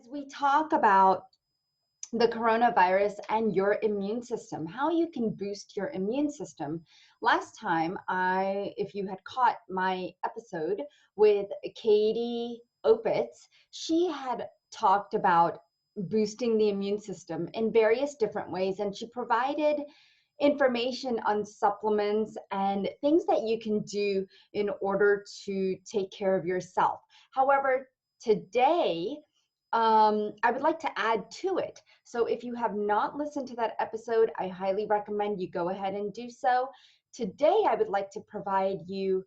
As we talk about the coronavirus and your immune system, how you can boost your immune system. Last time, if you had caught my episode with Katie Opitz, she had talked about boosting the immune system in various different ways, and she provided information on supplements and things that you can do in order to take care of yourself. However, today, I would like to add to it. So if you have not listened to that episode, I highly recommend you go ahead and do so. Today, I would like to provide you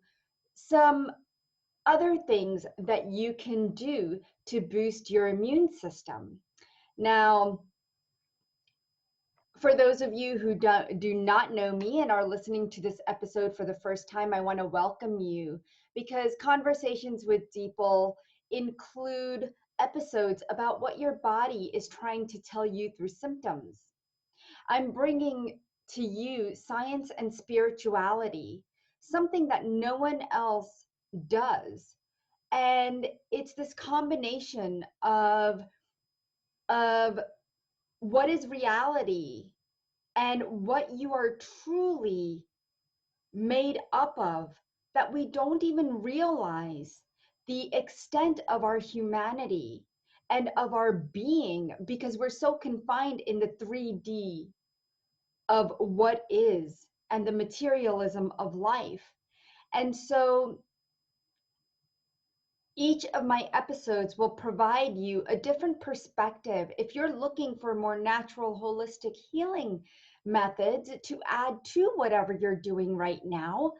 some other things that you can do to boost your immune system. Now, for those of you who do not know me and are listening to this episode for the first time, I want to welcome you because Conversations with Deeple include episodes about what your body is trying to tell you through symptoms. I'm bringing to you science and spirituality, something that no one else does. And it's this combination of what is reality and what you are truly made up of that we don't even realize the extent of our humanity and of our being because we're so confined in the 3D of what is and the materialism of life. And so each of my episodes will provide you a different perspective. If you're looking for more natural, holistic healing methods to add to whatever you're doing right now,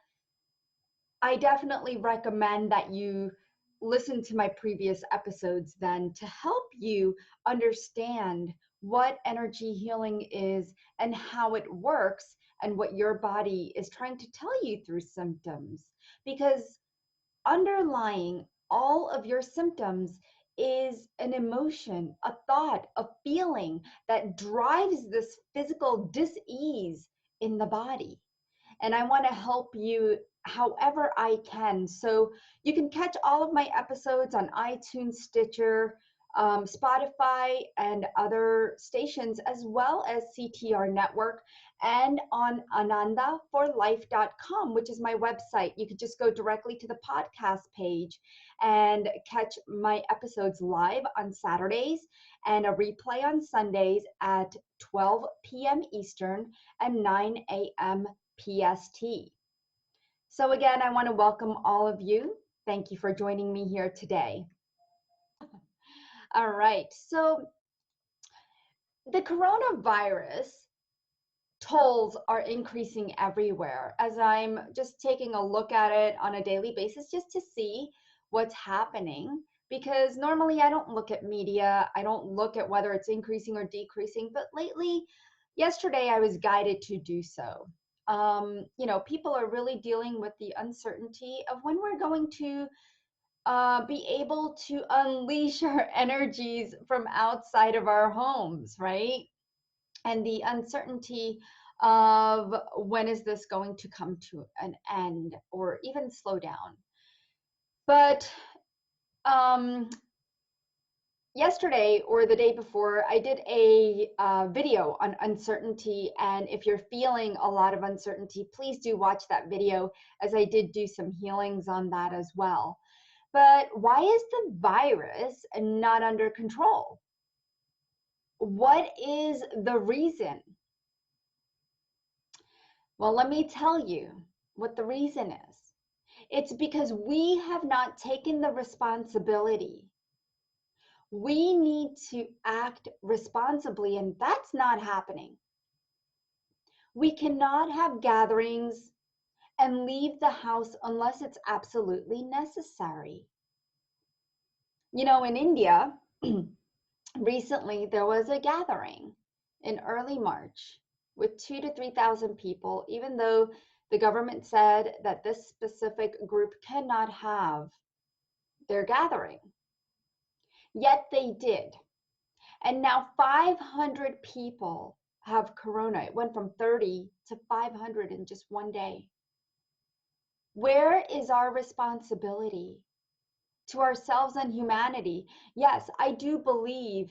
I definitely recommend that you listen to my previous episodes then to help you understand what energy healing is and how it works and what your body is trying to tell you through symptoms. Because underlying all of your symptoms is an emotion, a thought, a feeling that drives this physical dis-ease in the body. And I want to help you however I can. So you can catch all of my episodes on iTunes, Stitcher, Spotify, and other stations, as well as CTR Network and on anandaforlife.com, which is my website. You could just go directly to the podcast page and catch my episodes live on Saturdays and a replay on Sundays at 12 p.m. Eastern and 9 a.m. PST. So again, I want to welcome all of you. Thank you for joining me here today. All right, so the coronavirus tolls are increasing everywhere as I'm just taking a look at it on a daily basis just to see what's happening, because normally I don't look at media, I don't look at whether it's increasing or decreasing, but yesterday I was guided to do so. People are really dealing with the uncertainty of when we're going to be able to unleash our energies from outside of our homes, right? And the uncertainty of when is this going to come to an end or even slow down. But yesterday or the day before, I did a video on uncertainty. And if you're feeling a lot of uncertainty, please do watch that video, as I did do some healings on that as well. But why is the virus not under control? What is the reason? Well, let me tell you what the reason is. It's because we have not taken the responsibility. We need to act responsibly, and that's not happening. We cannot have gatherings and leave the house unless it's absolutely necessary. In India, recently there was a gathering in early March with 2,000 to 3,000 people, even though the government said that this specific group cannot have their gathering. Yet they did. And now 500 people have corona. It went from 30 to 500 in just one day. Where is our responsibility? to ourselves and humanity. Yes, I do believe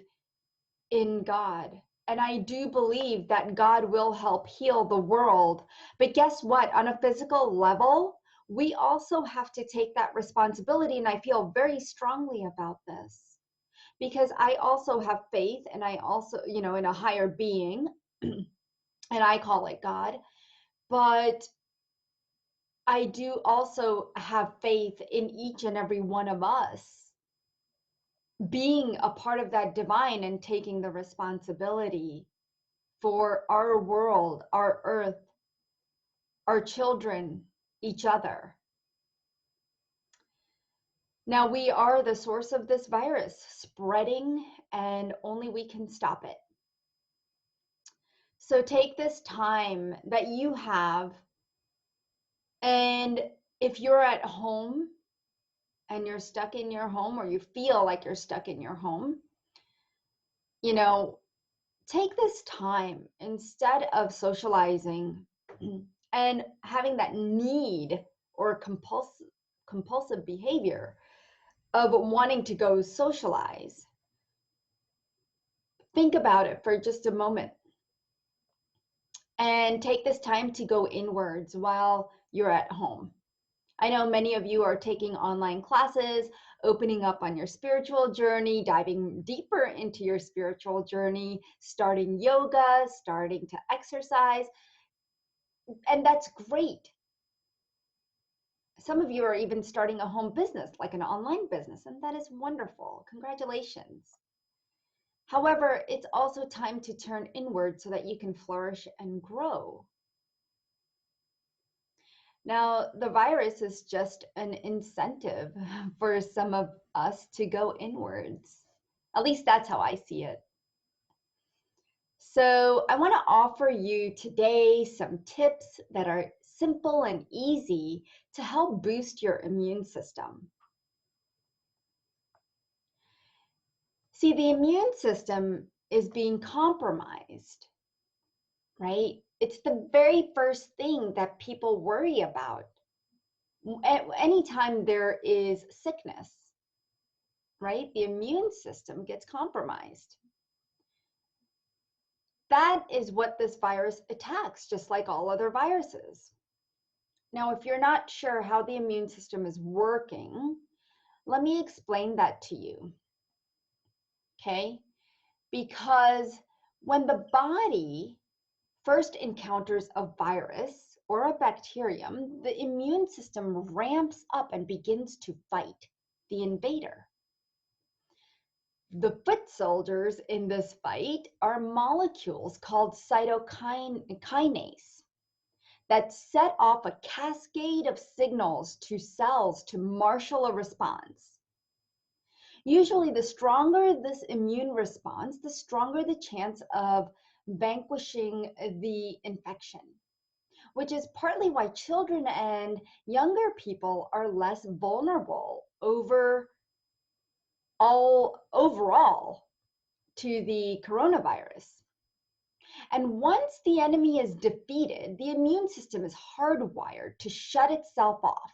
in God. And I do believe that God will help heal the world. But guess what? On a physical level, we also have to take that responsibility. And I feel very strongly about this because I also have faith, and I also, in a higher being, and I call it God. But I do also have faith in each and every one of us being a part of that divine and taking the responsibility for our world, our earth, our children, each other. Now, we are the source of this virus spreading, and only we can stop it. So take this time that you have, and if you're at home and you're stuck in your home, or you feel like you're stuck in your home, take this time instead of socializing and having that need or compulsive behavior of wanting to go socialize. Think about it for just a moment and take this time to go inwards while you're at home. I know many of you are taking online classes, opening up on your spiritual journey, diving deeper into your spiritual journey, starting yoga, starting to exercise, and that's great. Some of you are even starting a home business, like an online business, and that is wonderful. Congratulations. However, it's also time to turn inward so that you can flourish and grow. Now, the virus is just an incentive for some of us to go inwards. At least that's how I see it. So I want to offer you today some tips that are simple and easy to help boost your immune system. See, the immune system is being compromised, right? It's the very first thing that people worry about. Anytime there is sickness, right? The immune system gets compromised. That is what this virus attacks, just like all other viruses. Now, if you're not sure how the immune system is working, let me explain that to you, okay? Because when the body first encounters a virus or a bacterium, the immune system ramps up and begins to fight the invader. The foot soldiers in this fight are molecules called cytokinase that set off a cascade of signals to cells to marshal a response. Usually, the stronger this immune response, the stronger the chance of vanquishing the infection, which is partly why children and younger people are less vulnerable overall to the coronavirus. And once the enemy is defeated, the immune system is hardwired to shut itself off.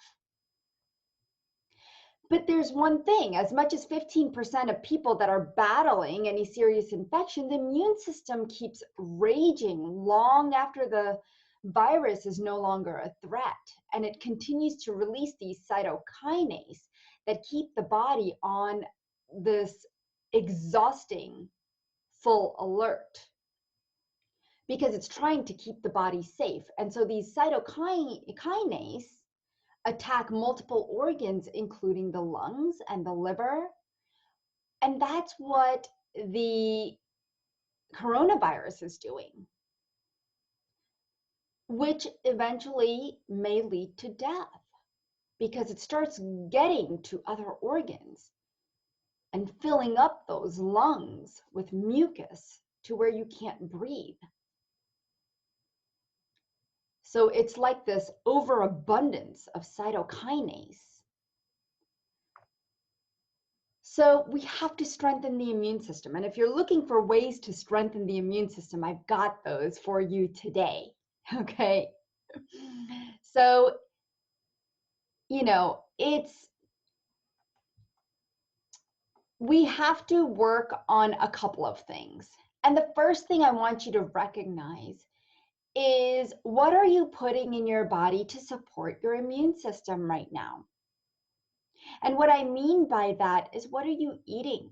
But there's one thing, as much as 15% of people that are battling any serious infection, the immune system keeps raging long after the virus is no longer a threat. And it continues to release these cytokinase that keep the body on this exhausting full alert, because it's trying to keep the body safe. And so these cytokinase attack multiple organs, including the lungs and the liver. And that's what the coronavirus is doing, which eventually may lead to death because it starts getting to other organs and filling up those lungs with mucus to where you can't breathe. So it's like this overabundance of cytokinase. So we have to strengthen the immune system. And if you're looking for ways to strengthen the immune system, I've got those for you today. Okay. So, it's We have to work on a couple of things. And the first thing I want you to recognize is, what are you putting in your body to support your immune system right now? And what I mean by that is, what are you eating?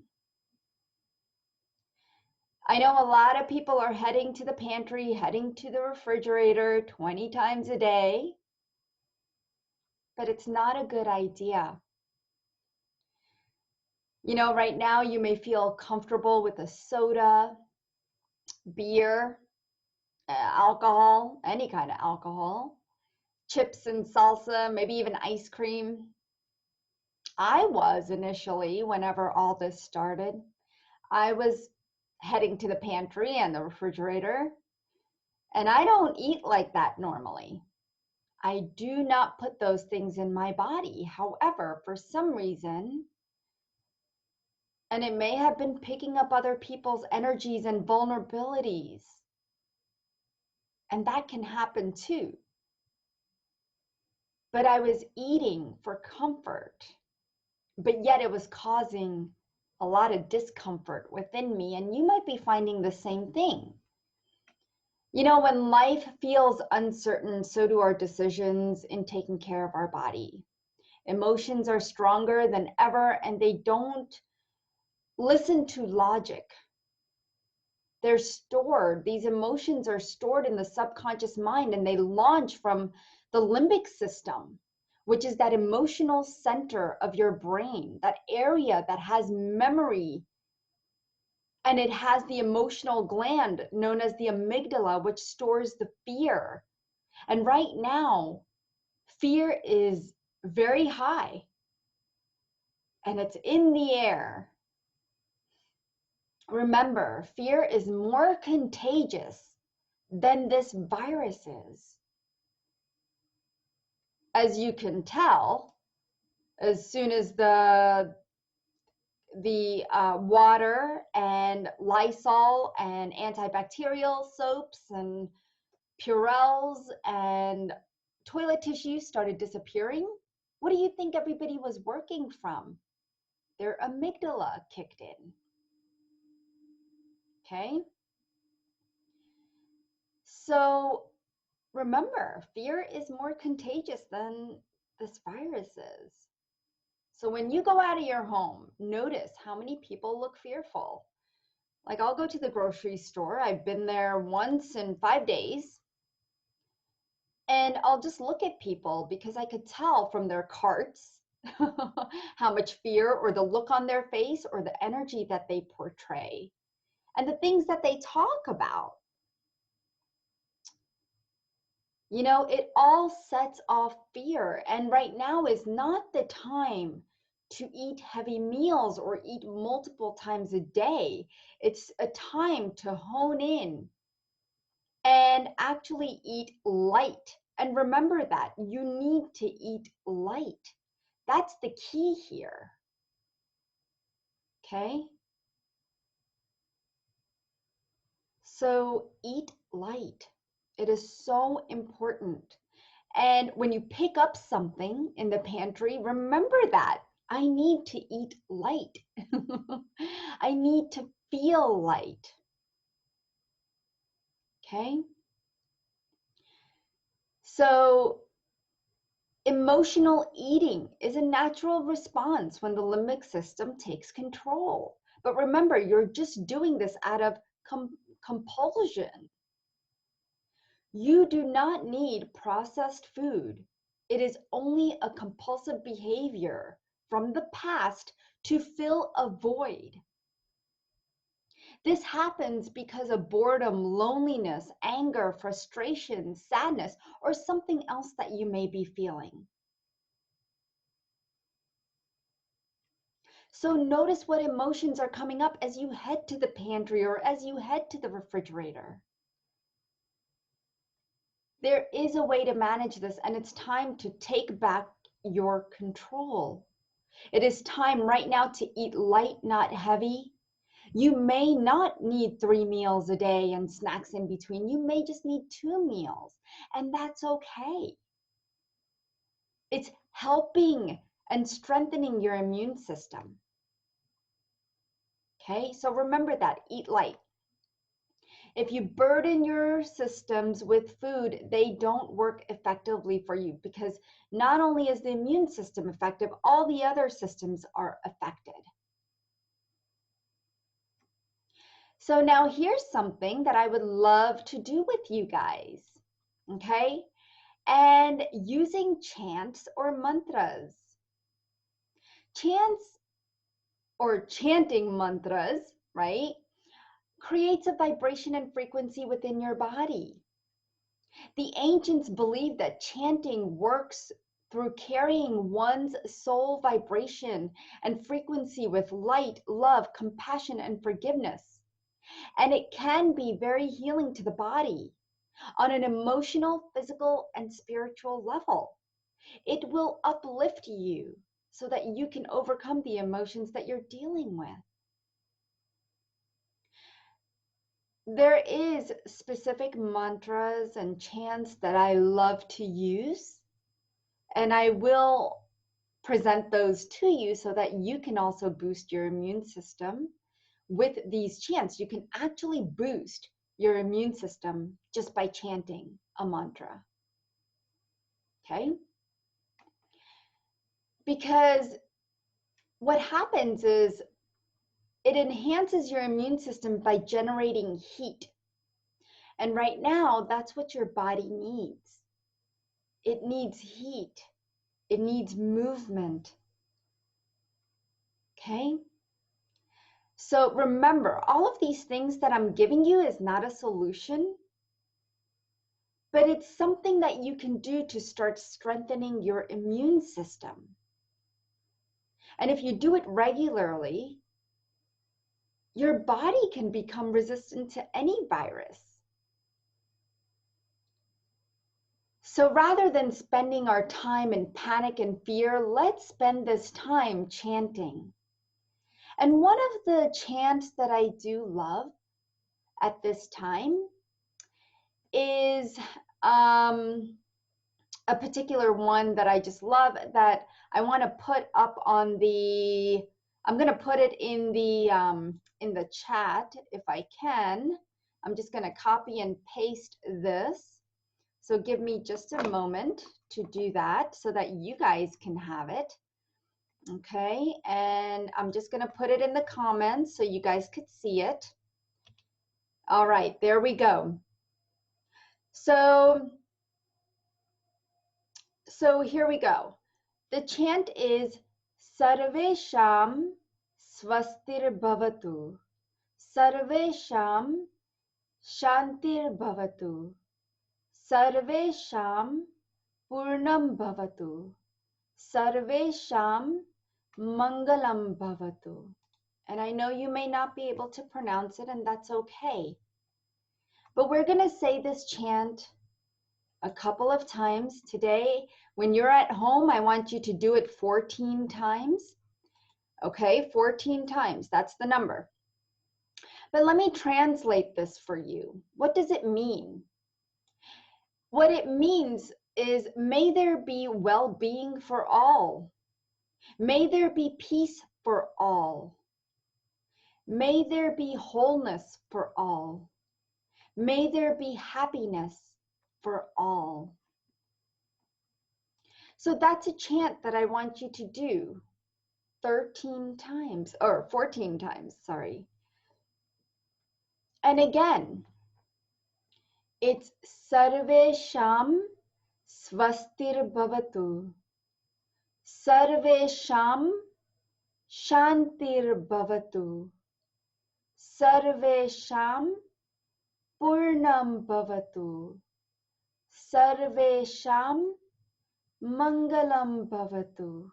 I know a lot of people are heading to the pantry, heading to the refrigerator 20 times a day, but it's not a good idea. You know, right now you may feel comfortable with a soda, beer, alcohol, any kind of alcohol, chips and salsa, maybe even ice cream. I was initially, whenever all this started, I was heading to the pantry and the refrigerator, and I don't eat like that normally. I do not put those things in my body. However, for some reason, and it may have been picking up other people's energies and vulnerabilities, and that can happen too. But I was eating for comfort, but yet it was causing a lot of discomfort within me, and you might be finding the same thing. You know, when life feels uncertain, so do our decisions in taking care of our body. Emotions are stronger than ever, and they don't listen to logic. They're stored, these emotions are stored in the subconscious mind, and they launch from the limbic system, which is that emotional center of your brain, that area that has memory, and it has the emotional gland known as the amygdala, which stores the fear. And right now, fear is very high and it's in the air. Remember, fear is more contagious than this virus is. As you can tell, as soon as the water and Lysol and antibacterial soaps and Purells and toilet tissue started disappearing, what do you think everybody was working from? Their amygdala kicked in. Okay? So remember, fear is more contagious than this virus is. So when you go out of your home, notice how many people look fearful. Like, I'll go to the grocery store. I've been there once in 5 days. And I'll just look at people because I could tell from their carts how much fear, or the look on their face, or the energy that they portray, and the things that they talk about. You know, it all sets off fear. And right now is not the time to eat heavy meals or eat multiple times a day. It's a time to hone in and actually eat light. And remember that you need to eat light. That's the key here. Okay? So eat light. It is so important. And when you pick up something in the pantry, remember that I need to eat light. I need to feel light. Okay? So emotional eating is a natural response when the limbic system takes control. But remember, you're just doing this out of compulsion. You do not need processed food. It is only a compulsive behavior from the past to fill a void. This happens because of boredom, loneliness, anger, frustration, sadness, or something else that you may be feeling. So notice what emotions are coming up as you head to the pantry or as you head to the refrigerator. There is a way to manage this, and it's time to take back your control. It is time right now to eat light, not heavy. You may not need 3 meals a day and snacks in between. You may just need 2 meals, and that's okay. It's helping and strengthening your immune system. Okay, so remember that, eat light. If you burden your systems with food, they don't work effectively for you, because not only is the immune system effective, all the other systems are affected. So now here's something that I would love to do with you guys, okay? And using chants or mantras. Chants or chanting mantras, right, creates a vibration and frequency within your body. The ancients believed that chanting works through carrying one's soul vibration and frequency with light, love, compassion, and forgiveness. And it can be very healing to the body on an emotional, physical, and spiritual level. It will uplift you so that you can overcome the emotions that you're dealing with. There is specific mantras and chants that I love to use, and I will present those to you so that you can also boost your immune system with these chants. You can actually boost your immune system just by chanting a mantra. Okay? Because what happens is it enhances your immune system by generating heat. And right now, that's what your body needs. It needs heat. It needs movement. Okay? So remember, all of these things that I'm giving you is not a solution, but it's something that you can do to start strengthening your immune system. And if you do it regularly, your body can become resistant to any virus. So rather than spending our time in panic and fear, let's spend this time chanting. And one of the chants that I do love at this time is a particular one that I just love that I want to put up on the, I'm going to put it in the chat if I can. I'm just going to copy and paste this. So give me just a moment to do that so that you guys can have it. Okay, and I'm just going to put it in the comments so you guys could see it. All right, there we go. So here we go. The chant is Sarvesham Swastir Bhavatu. Sarvesham Shantir Bhavatu. Sarvesham Purnam Bhavatu. Sarvesham Mangalam Bhavatu. And I know you may not be able to pronounce it, and that's okay. But we're going to say this chant a couple of times today. When you're at home, I want you to do it 14 times. Okay, 14 times, that's the number. But let me translate this for you. What does it mean? What it means is, may there be well-being for all. May there be peace for all. May there be wholeness for all. May there be happiness for all. So that's a chant that I want you to do 13 times, or 14 times, sorry. And again, it's Sarvesham Swastir Bhavatu. Sarvesham Shantir Bhavatu. Sarvesham Purnam Bhavatu. Sarvesham Mangalam Bhavatu.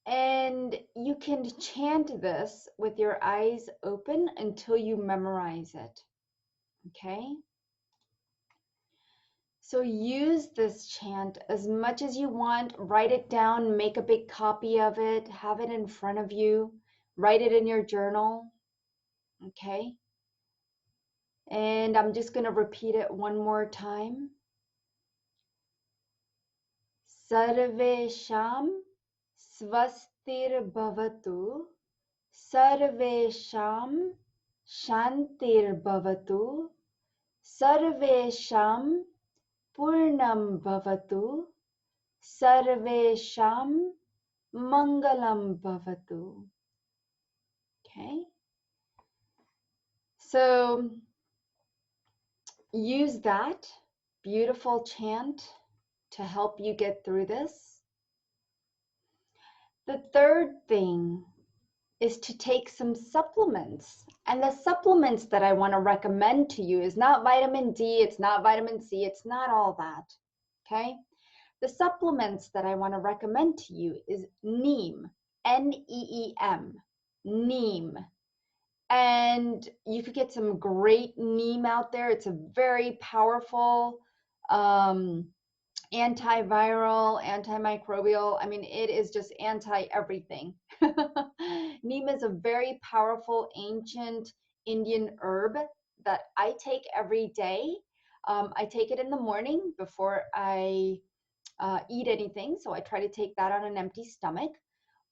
And you can chant this with your eyes open until you memorize it. Okay? So use this chant as much as you want. Write it down, make a big copy of it, have it in front of you, write it in your journal. Okay? And I'm just going to repeat it one more time. Sarvesham Swastir Bhavatu. Sarvesham Shantir Bhavatu, Sarvesham Purnam Bhavatu, Sarvesham Mangalam Bhavatu. Okay, so use that beautiful chant to help you get through this. The third thing is to take some supplements. And the supplements that I want to recommend to you is not vitamin D, it's not vitamin C, it's not all that. Okay? The supplements that I want to recommend to you is neem, Neem, neem. And you could get some great neem out there. It's a very powerful antiviral, antimicrobial. I mean, it is just anti-everything. Neem is a very powerful ancient Indian herb that I take every day. I take it in the morning before I eat anything. So I try to take that on an empty stomach,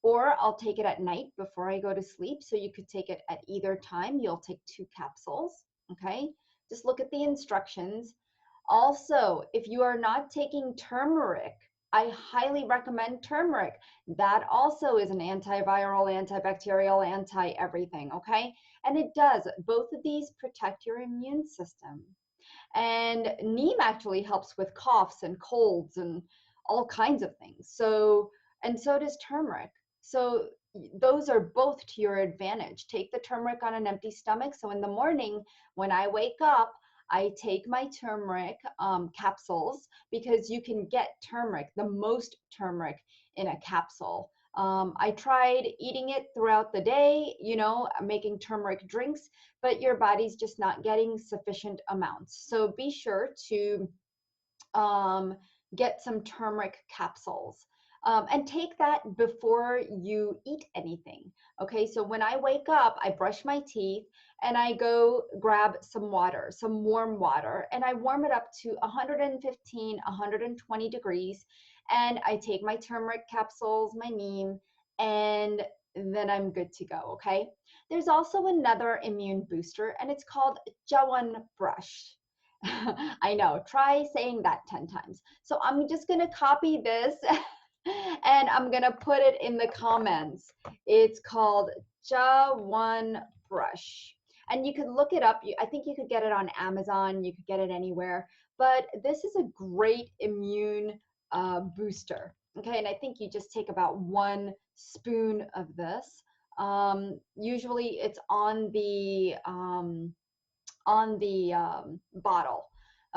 or I'll take it at night before I go to sleep. So you could take it at either time. You'll take 2 capsules. Okay. Just look at the instructions. Also, if you are not taking turmeric, I highly recommend turmeric. That also is an antiviral, antibacterial, anti-everything, okay? And it does. Both of these protect your immune system. And neem actually helps with coughs and colds and all kinds of things. So, and so does turmeric. So those are both to your advantage. Take the turmeric on an empty stomach. So in the morning, when I wake up, I take my turmeric capsules, because you can get turmeric, the most turmeric in a capsule. I tried eating it throughout the day, you know, making turmeric drinks, but your body's just not getting sufficient amounts. So be sure to get some turmeric capsules. And take that before you eat anything. Okay, so when I wake up, I brush my teeth and I go grab some water, some warm water, and I warm it up to 115, 120 degrees. And I take my turmeric capsules, my neem, and then I'm good to go. Okay, there's also another immune booster, and it's called Jawan Brush. I know, try saying that 10 times. So I'm just going to copy this and I'm going to put it in the comments. It's called Jawan Brush. And you could look it up. I think you could get it on Amazon. You could get it anywhere. But this is a great immune booster. Okay, and I think you just take about 1 spoon of this. Usually it's on the bottle.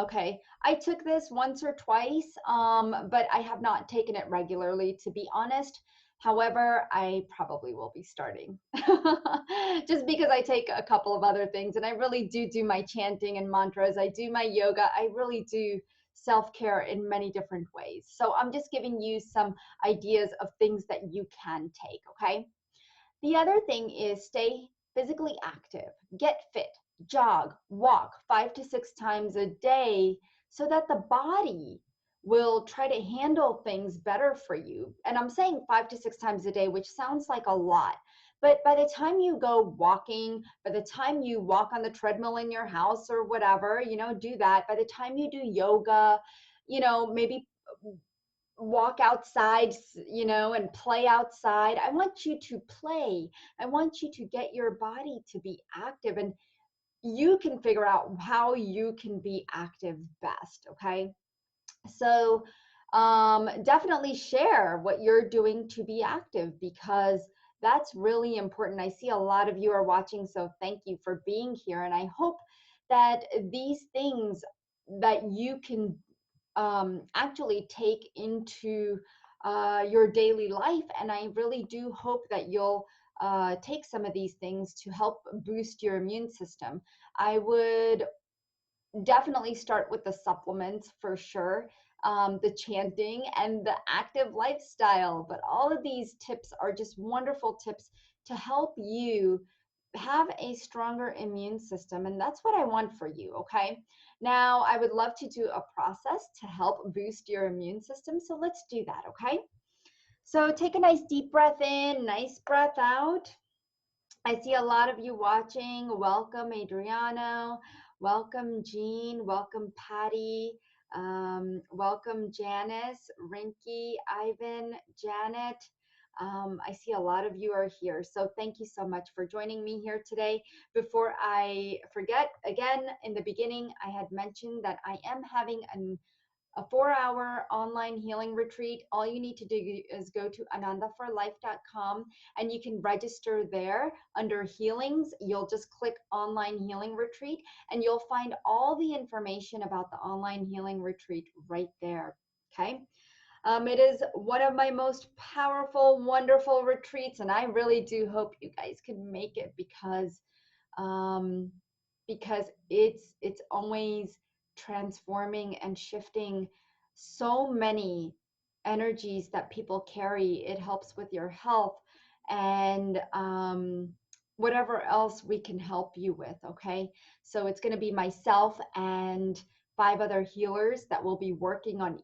Okay, I took this once or twice, but I have not taken it regularly, to be honest. However, I probably will be starting just because I take a couple of other things, and I really do my chanting and mantras. I do my yoga. I really do self-care in many different ways. So I'm just giving you some ideas of things that you can take, okay? The other thing is stay physically active, get fit, jog, walk 5 to 6 times a day so that the body will try to handle things better for you. And I'm saying 5 to 6 times a day, which sounds like a lot. But by the time you go walking, by the time you walk on the treadmill in your house or whatever, you know, do that. By the time you do yoga, you know, maybe walk outside, you know, and play outside. I want you to play. I want you to get your body to be active, and you can figure out how you can be active best, okay? So definitely share what you're doing to be active, because that's really important. I see a lot of you are watching, so thank you for being here. And I hope that these things that you can actually take into your daily life. And I really do hope that you'll take some of these things to help boost your immune system. I would definitely start with the supplements for sure, the chanting and the active lifestyle. But all of these tips are just wonderful tips to help you have a stronger immune system. And that's what I want for you, okay? Now, I would love to do a process to help boost your immune system. So let's do that, okay? So take a nice deep breath in, nice breath out. I see a lot of you watching. Welcome, Adriano. Welcome, Jean. Welcome, Patty. Welcome, Janice, Rinky, Ivan, Janet. I see a lot of you are here. So thank you so much for joining me here today. Before I forget, again, in the beginning, I had mentioned that I am having a 4-hour online healing retreat. All you need to do is go to anandaforlife.com and you can register there under healings. You'll just click online healing retreat and you'll find all the information about the online healing retreat right there. Okay. It is one of my most powerful, wonderful retreats, and I really do hope you guys can make it um, because it's always transforming and shifting so many energies that people carry. It helps with your health and whatever else we can help you with. Okay, so it's going to be myself and 5 other healers that will be working on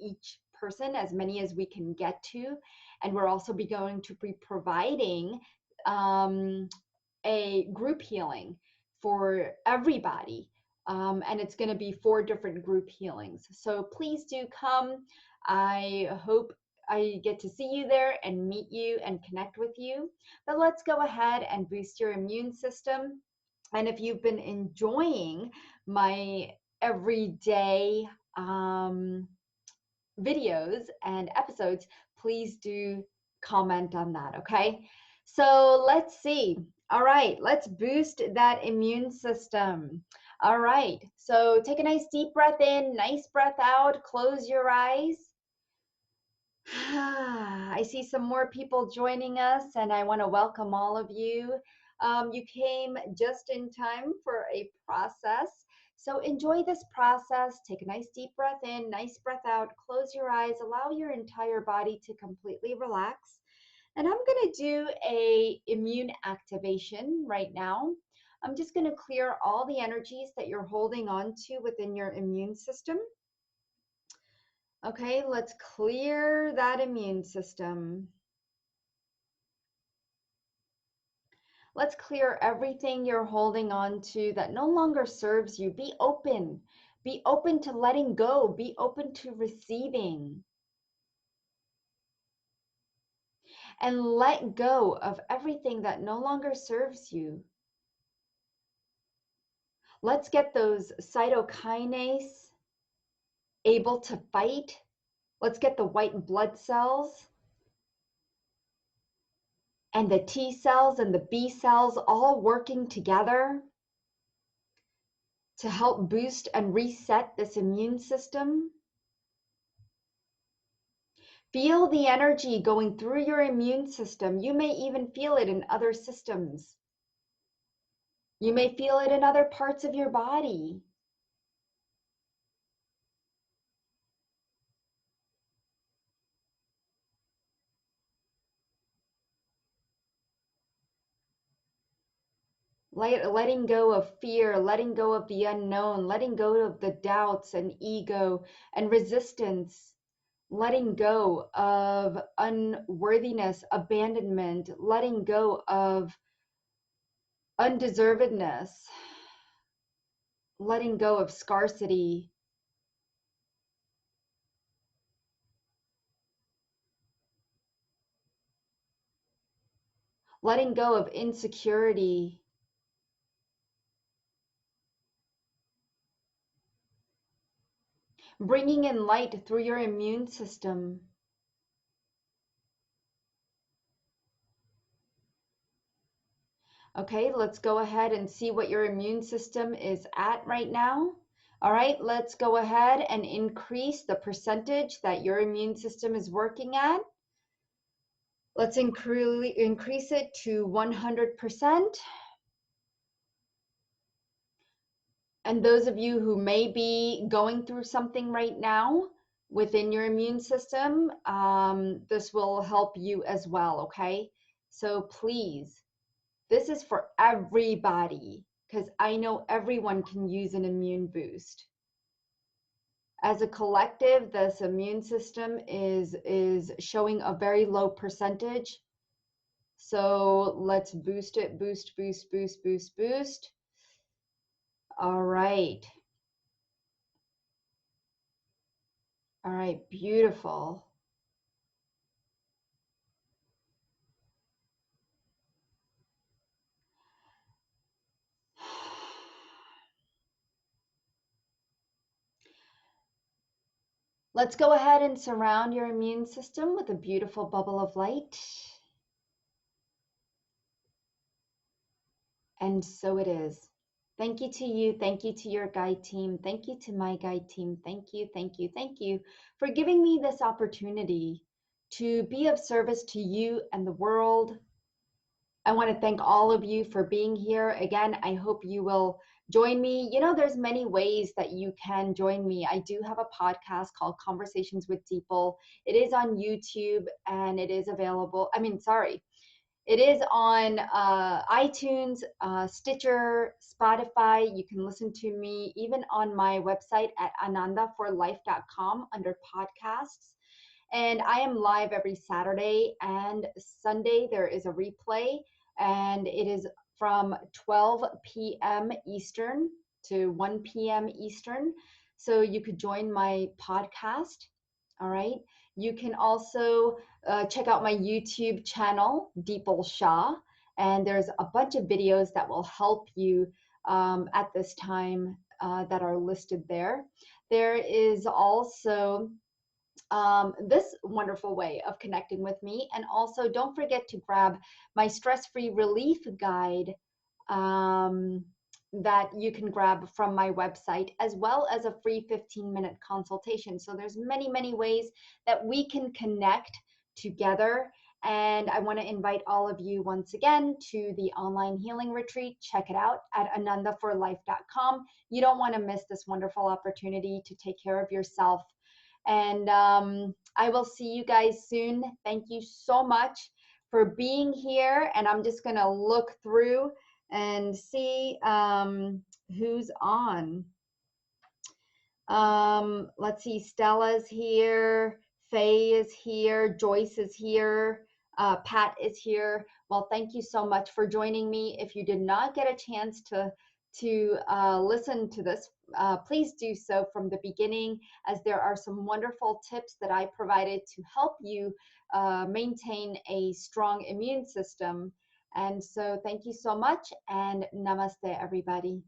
each person, as many as we can get to, and we're also be going to be providing um, a group healing for everybody. And it's going to be 4 different group healings. So please do come. I hope I get to see you there and meet you and connect with you. But let's go ahead and boost your immune system. And if you've been enjoying my everyday videos and episodes, please do comment on that, okay? So let's see. All right, let's boost that immune system. All right, so take a nice deep breath in, nice breath out, close your eyes. I see some more people joining us, and I want to welcome all of you. You came just in time for a process. So enjoy this process. Take a nice deep breath in, nice breath out, close your eyes, allow your entire body to completely relax. And I'm going to do a immune activation right now. I'm just going to clear all the energies that you're holding on to within your immune system. Okay, let's clear that immune system. Let's clear everything you're holding on to that no longer serves you. Be open. Be open to letting go. Be open to receiving. And let go of everything that no longer serves you. Let's get those cytokinase able to fight. Let's get the white blood cells and the T cells and the B cells all working together to help boost and reset this immune system. Feel the energy going through your immune system. You may even feel it in other systems. You may feel it in other parts of your body. Letting go of fear, letting go of the unknown, letting go of the doubts and ego and resistance, letting go of unworthiness, abandonment, letting go of undeservedness, letting go of scarcity, letting go of insecurity. Bringing in light through your immune system. Okay, let's go ahead and see what your immune system is at right now. All right, let's go ahead and increase the percentage that your immune system is working at. Let's increase it to 100%. And those of you who may be going through something right now within your immune system, this will help you as well, okay? So please, this is for everybody because I know everyone can use an immune boost. As a collective, this immune system is showing a very low percentage. So let's boost it, boost, boost, boost, boost, boost. All right. All right, beautiful. Let's go ahead and surround your immune system with a beautiful bubble of light. And so it is. Thank you to you. Thank you to your guide team. Thank you to my guide team. Thank you, thank you, thank you for giving me this opportunity to be of service to you and the world. I want to thank all of you for being here. Again, I hope you will join me. You know, there's many ways that you can join me. I do have a podcast called Conversations with Deeple. It is on YouTube and it is available. It is on iTunes, Stitcher, Spotify. You can listen to me even on my website at anandaforlife.com under podcasts. And I am live every Saturday and Sunday. There is a replay, and it is from 12 p.m. Eastern to 1 p.m. Eastern. So you could join my podcast. All right. You can also check out my YouTube channel, Deepal Shah, and there's a bunch of videos that will help you at this time that are listed there. There is also this wonderful way of connecting with me. And also, don't forget to grab my stress-free relief guide um, that you can grab from my website, as well as a free 15-minute consultation. So there's many, many ways that we can connect together. And I want to invite all of you once again to the online healing retreat. Check it out at anandaforlife.com. You don't want to miss this wonderful opportunity to take care of yourself. And I will see you guys soon. Thank you so much for being here. And I'm just going to look through and see who's on. Let's see, Stella's here, Faye is here, Joyce is here, Pat is here. Well, thank you so much for joining me. If you did not get a chance to listen to this, please do so from the beginning, as there are some wonderful tips that I provided to help you maintain a strong immune system. And so thank you so much, and namaste, everybody.